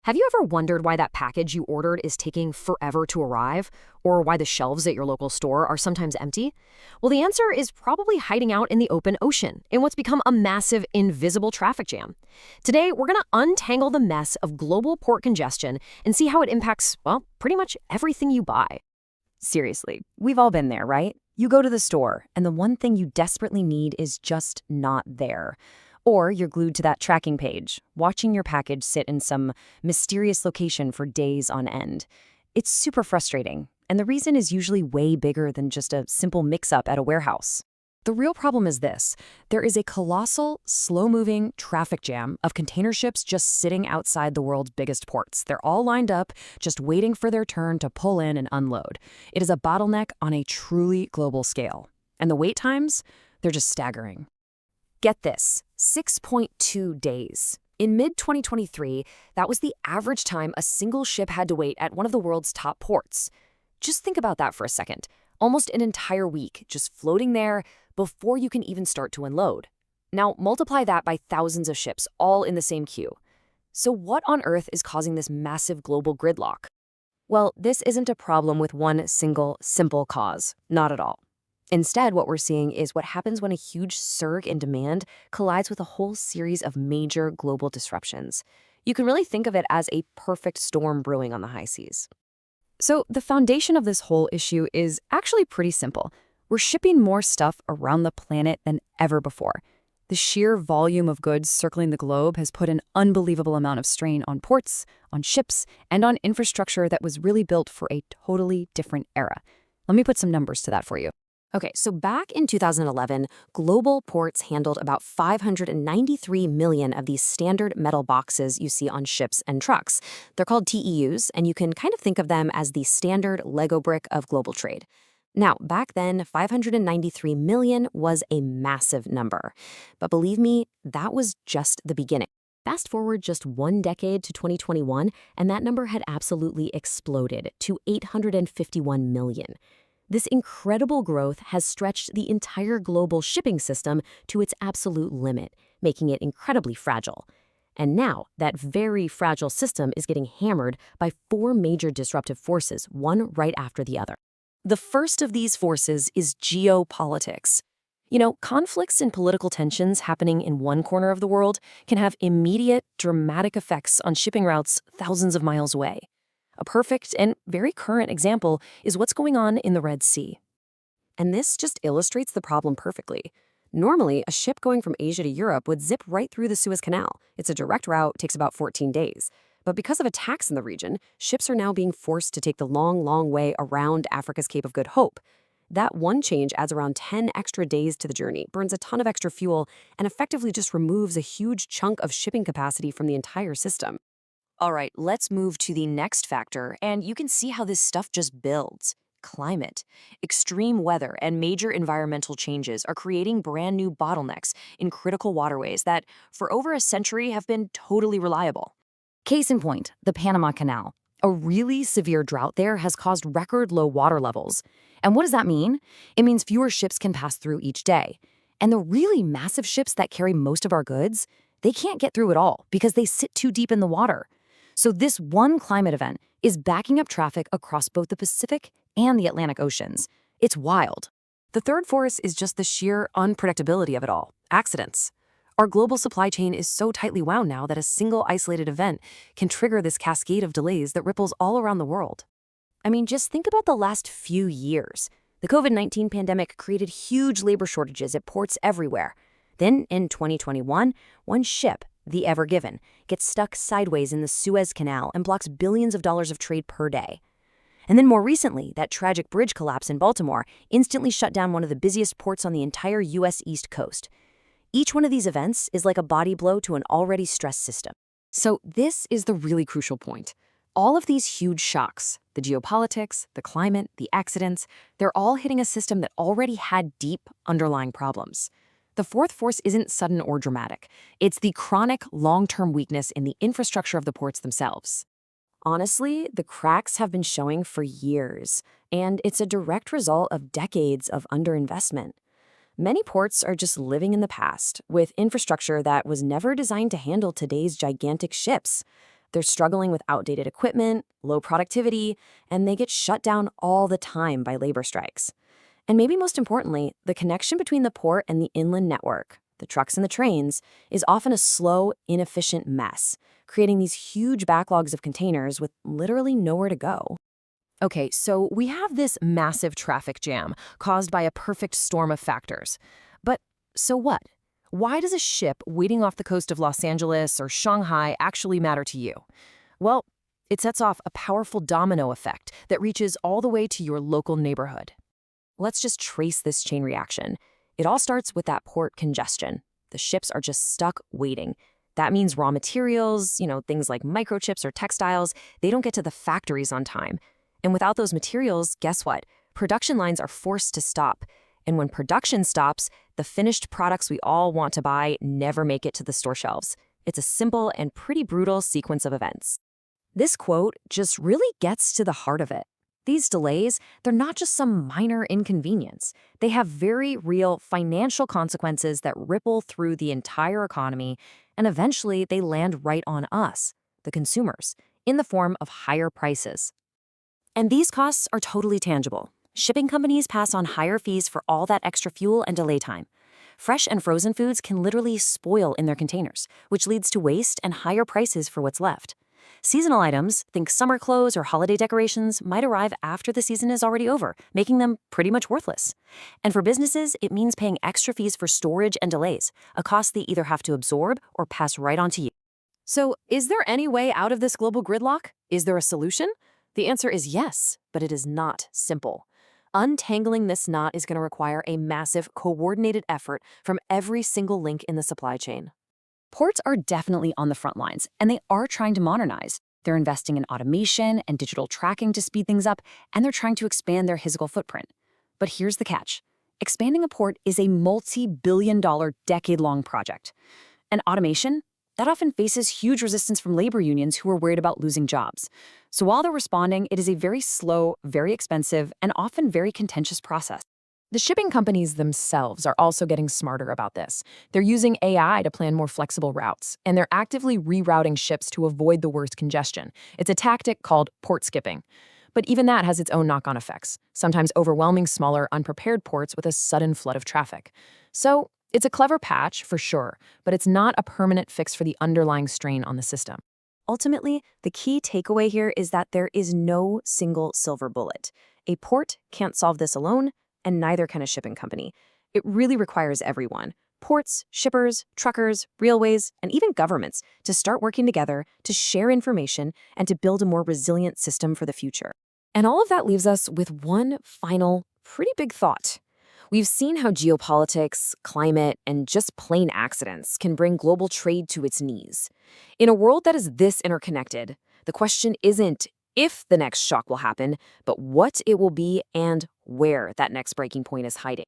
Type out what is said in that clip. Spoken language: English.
Have you ever wondered why that package you ordered is taking forever to arrive? Or why the shelves at your local store are sometimes empty? Well, the answer is probably hiding out in the open ocean, in what's become a massive, invisible traffic jam. Today, we're going to untangle the mess of global port congestion and see how it impacts, well, pretty much everything you buy. Seriously, we've all been there, right? You go to the store, and the one thing you desperately need is just not there. Or you're glued to that tracking page, watching your package sit in some mysterious location for days on end. It's super frustrating, and the reason is usually way bigger than just a simple mix-up at a warehouse. The real problem is this. There is a colossal, slow-moving traffic jam of container ships just sitting outside the world's biggest ports. They're all lined up, just waiting for their turn to pull in and unload. It is a bottleneck on a truly global scale. And the wait times? They're just staggering. Get this, 6.2 days. In mid-2023, that was the average time a single ship had to wait at one of the world's top ports. Just think about that for a second. Almost an entire week just floating there before you can even start to unload. Now, multiply that by thousands of ships, all in the same queue. So what on earth is causing this massive global gridlock? Well, this isn't a problem with one single, simple cause. Not at all. Instead, what we're seeing is what happens when a huge surge in demand collides with a whole series of major global disruptions. You can really think of it as a perfect storm brewing on the high seas. So the foundation of this whole issue is actually pretty simple. We're shipping more stuff around the planet than ever before. The sheer volume of goods circling the globe has put an unbelievable amount of strain on ports, on ships, and on infrastructure that was really built for a totally different era. Let me put some numbers to that for you. Okay, so back in 2011, global ports handled about 593 million of these standard metal boxes you see on ships and trucks. They're called TEUs, and you can kind of think of them as the standard Lego brick of global trade. Now, back then, 593 million was a massive number. But believe me, that was just the beginning. Fast forward just one decade to 2021, and that number had absolutely exploded to 851 million. This incredible growth has stretched the entire global shipping system to its absolute limit, making it incredibly fragile. And now, that very fragile system is getting hammered by four major disruptive forces, one right after the other. The first of these forces is geopolitics. You know, conflicts and political tensions happening in one corner of the world can have immediate, dramatic effects on shipping routes thousands of miles away. A perfect and very current example is what's going on in the Red Sea. And this just illustrates the problem perfectly. Normally, a ship going from Asia to Europe would zip right through the Suez Canal. It's a direct route, takes about 14 days. But because of attacks in the region, ships are now being forced to take the long, long way around Africa's Cape of Good Hope. That one change adds around 10 extra days to the journey, burns a ton of extra fuel, and effectively just removes a huge chunk of shipping capacity from the entire system. All right, let's move to the next factor, and you can see how this stuff just builds. Climate. Extreme weather and major environmental changes are creating brand new bottlenecks in critical waterways that, for over a century, have been totally reliable. Case in point, the Panama Canal. A really severe drought there has caused record low water levels. And what does that mean? It means fewer ships can pass through each day. And the really massive ships that carry most of our goods, they can't get through at all because they sit too deep in the water. So this one climate event is backing up traffic across both the Pacific and the Atlantic Oceans. It's wild. The third force is just the sheer unpredictability of it all, accidents. Our global supply chain is so tightly wound now that a single isolated event can trigger this cascade of delays that ripples all around the world. I mean, just think about the last few years. The COVID-19 pandemic created huge labor shortages at ports everywhere. Then, in 2021, one ship, the Ever Given, gets stuck sideways in the Suez Canal and blocks billions of dollars of trade per day. And then more recently, that tragic bridge collapse in Baltimore instantly shut down one of the busiest ports on the entire U.S. East Coast. Each one of these events is like a body blow to an already stressed system. So this is the really crucial point. All of these huge shocks, the geopolitics, the climate, the accidents, they're all hitting a system that already had deep underlying problems. The fourth force isn't sudden or dramatic. It's the chronic, long-term weakness in the infrastructure of the ports themselves. Honestly, the cracks have been showing for years, and it's a direct result of decades of underinvestment. Many ports are just living in the past, with infrastructure that was never designed to handle today's gigantic ships. They're struggling with outdated equipment, low productivity, and they get shut down all the time by labor strikes. And maybe most importantly, the connection between the port and the inland network, the trucks and the trains, is often a slow, inefficient mess, creating these huge backlogs of containers with literally nowhere to go. Okay, so we have this massive traffic jam caused by a perfect storm of factors. But so what? Why does a ship waiting off the coast of Los Angeles or Shanghai actually matter to you? Well, it sets off a powerful domino effect that reaches all the way to your local neighborhood. Let's just trace this chain reaction. It all starts with that port congestion. The ships are just stuck waiting. That means raw materials, things like microchips or textiles, they don't get to the factories on time. And without those materials, guess what? Production lines are forced to stop. And when production stops, the finished products we all want to buy never make it to the store shelves. It's a simple and pretty brutal sequence of events. This quote just really gets to the heart of it. These delays, they're not just some minor inconvenience. They have very real financial consequences that ripple through the entire economy, and eventually they land right on us, the consumers, in the form of higher prices. And these costs are totally tangible. Shipping companies pass on higher fees for all that extra fuel and delay time. Fresh and frozen foods can literally spoil in their containers, which leads to waste and higher prices for what's left. Seasonal items, think summer clothes or holiday decorations, might arrive after the season is already over, making them pretty much worthless. And for businesses, it means paying extra fees for storage and delays, a cost they either have to absorb or pass right on to you. So, is there any way out of this global gridlock? Is there a solution? The answer is yes, but it is not simple. Untangling this knot is going to require a massive, coordinated effort from every single link in the supply chain. Ports are definitely on the front lines, and they are trying to modernize. They're investing in automation and digital tracking to speed things up, and they're trying to expand their physical footprint. But here's the catch. Expanding a port is a multi-billion-dollar, decade-long project. And automation? That often faces huge resistance from labor unions who are worried about losing jobs. So while they're responding, it is a very slow, very expensive, and often very contentious process. The shipping companies themselves are also getting smarter about this. They're using AI to plan more flexible routes, and they're actively rerouting ships to avoid the worst congestion. It's a tactic called port skipping. But even that has its own knock-on effects, sometimes overwhelming smaller, unprepared ports with a sudden flood of traffic. So it's a clever patch, for sure, but it's not a permanent fix for the underlying strain on the system. Ultimately, the key takeaway here is that there is no single silver bullet. A port can't solve this alone, and neither can a shipping company. It really requires everyone, ports, shippers, truckers, railways, and even governments, to start working together, to share information, and to build a more resilient system for the future. And all of that leaves us with one final, pretty big thought. We've seen how geopolitics, climate, and just plain accidents can bring global trade to its knees. In a world that is this interconnected, the question isn't if the next shock will happen, but what it will be and where that next breaking point is hiding.